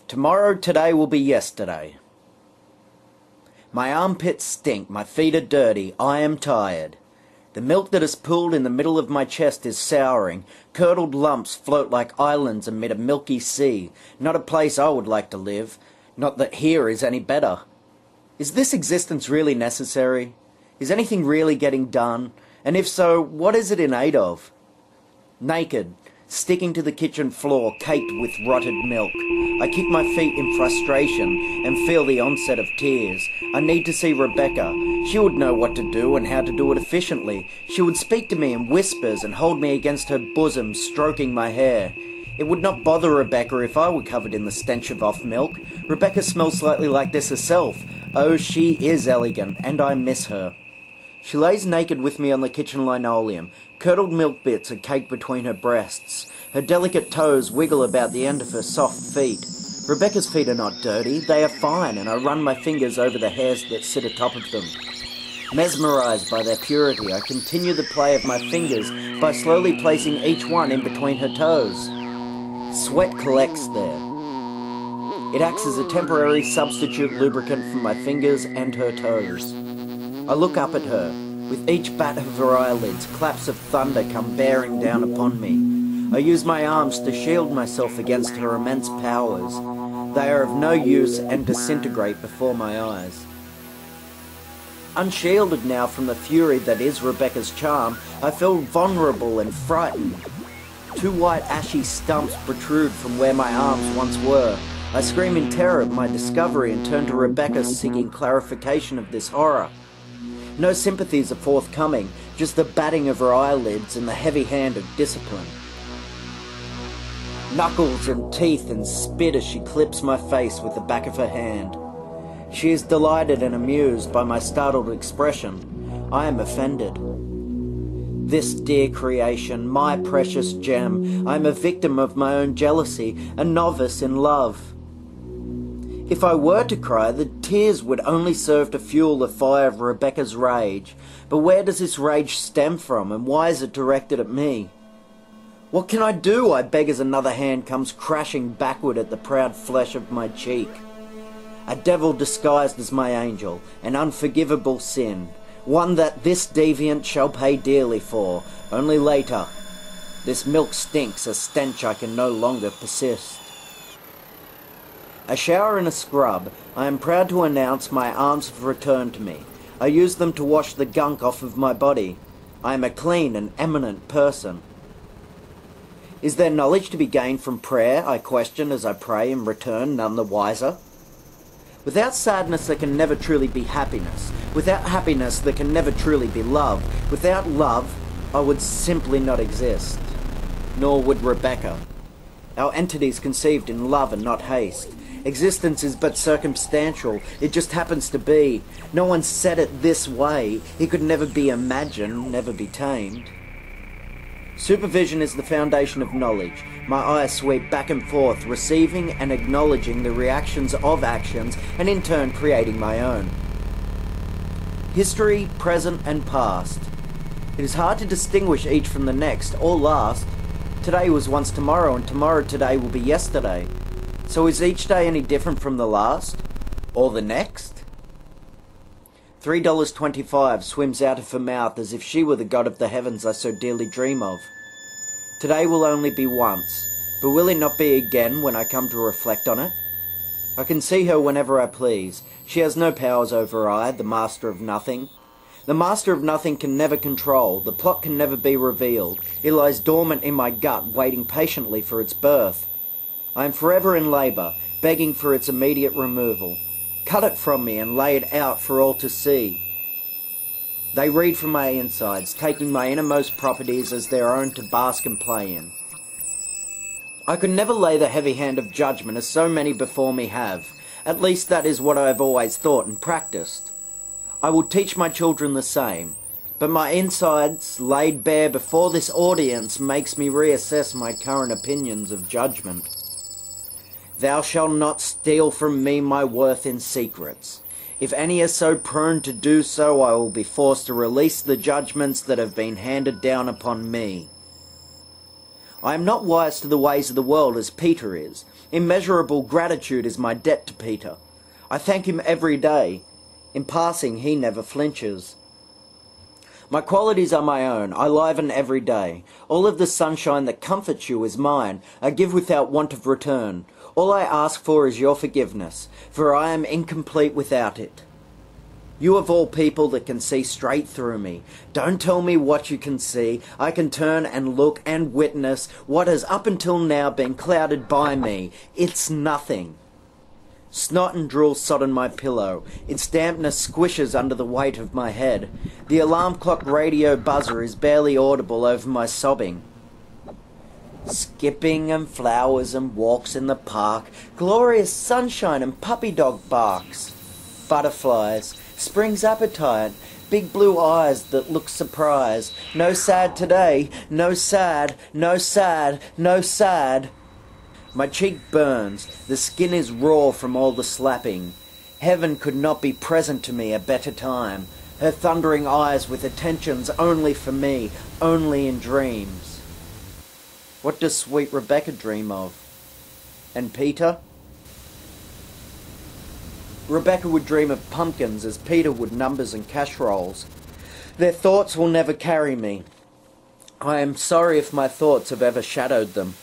Tomorrow, today will be yesterday. My armpits stink, my feet are dirty, I am tired. The milk that has pooled in the middle of my chest is souring. Curdled lumps float like islands amid a milky sea. Not a place I would like to live. Not that here is any better. Is this existence really necessary? Is anything really getting done? And if so, what is it in aid of? Naked, sticking to the kitchen floor, caked with rotted milk. I kick my feet in frustration and feel the onset of tears. I need to see Rebecca. She would know what to do and how to do it efficiently. She would speak to me in whispers and hold me against her bosom, stroking my hair. It would not bother Rebecca if I were covered in the stench of off milk. Rebecca smells slightly like this herself. Oh, she is elegant, and I miss her. She lays naked with me on the kitchen linoleum. Curdled milk bits are caked between her breasts. Her delicate toes wiggle about the end of her soft feet. Rebecca's feet are not dirty, they are fine, and I run my fingers over the hairs that sit atop of them. Mesmerised by their purity, I continue the play of my fingers by slowly placing each one in between her toes. Sweat collects there. It acts as a temporary substitute lubricant for my fingers and her toes. I look up at her. With each bat of her eyelids, claps of thunder come bearing down upon me. I use my arms to shield myself against her immense powers. They are of no use and disintegrate before my eyes. Unshielded now from the fury that is Rebecca's charm, I feel vulnerable and frightened. Two white ashy stumps protrude from where my arms once were. I scream in terror at my discovery and turn to Rebecca seeking clarification of this horror. No sympathies are forthcoming, just the batting of her eyelids and the heavy hand of discipline. Knuckles and teeth and spit as she clips my face with the back of her hand. She is delighted and amused by my startled expression. I am offended. This dear creation, my precious gem, I am a victim of my own jealousy, a novice in love. If I were to cry, the tears would only serve to fuel the fire of Rebecca's rage. But where does this rage stem from, and why is it directed at me? What can I do, I beg, as another hand comes crashing backward at the proud flesh of my cheek. A devil disguised as my angel, an unforgivable sin, one that this deviant shall pay dearly for, only later. This milk stinks, a stench I can no longer persist. A shower and a scrub, I am proud to announce my arms have returned to me. I use them to wash the gunk off of my body. I am a clean and eminent person. Is there knowledge to be gained from prayer, I question as I pray and return none the wiser? Without sadness there can never truly be happiness. Without happiness there can never truly be love. Without love, I would simply not exist. Nor would Rebecca. Our entities conceived in love and not haste. Existence is but circumstantial, it just happens to be. No one said it this way, it could never be imagined, never be tamed. Supervision is the foundation of knowledge. My eyes sweep back and forth, receiving and acknowledging the reactions of actions, and in turn creating my own. History, present and past. It is hard to distinguish each from the next, or last. Today was once tomorrow, and tomorrow today will be yesterday. So is each day any different from the last? Or the next? $3.25 swims out of her mouth as if she were the god of the heavens I so dearly dream of. Today will only be once, but will it not be again when I come to reflect on it? I can see her whenever I please. She has no powers over I, the master of nothing. The master of nothing can never control, the plot can never be revealed. It lies dormant in my gut, waiting patiently for its birth. I am forever in labour, begging for its immediate removal. Cut it from me and lay it out for all to see. They read from my insides, taking my innermost properties as their own to bask and play in. I could never lay the heavy hand of judgment as so many before me have. At least that is what I have always thought and practised. I will teach my children the same. But my insides, laid bare before this audience, makes me reassess my current opinions of judgment. Thou shalt not steal from me my worth in secrets. If any are so prone to do so, I will be forced to release the judgments that have been handed down upon me. I am not wise to the ways of the world as Peter is. Immeasurable gratitude is my debt to Peter. I thank him every day. In passing, he never flinches. My qualities are my own. I liven every day. All of the sunshine that comforts you is mine. I give without want of return. All I ask for is your forgiveness, for I am incomplete without it. You of all people that can see straight through me, don't tell me what you can see. I can turn and look and witness what has up until now been clouded by me. It's nothing. Snot and drool sodden my pillow. Its dampness squishes under the weight of my head. The alarm clock radio buzzer is barely audible over my sobbing. Skipping and flowers and walks in the park, glorious sunshine and puppy dog barks. Butterflies, spring's appetite, big blue eyes that look surprised. No sad today, no sad, no sad, no sad. My cheek burns, the skin is raw from all the slapping. Heaven could not be present to me a better time. Her thundering eyes with attentions only for me, only in dreams. What does sweet Rebecca dream of? And Peter? Rebecca would dream of pumpkins as Peter would numbers and casseroles. Their thoughts will never carry me. I am sorry if my thoughts have ever shadowed them.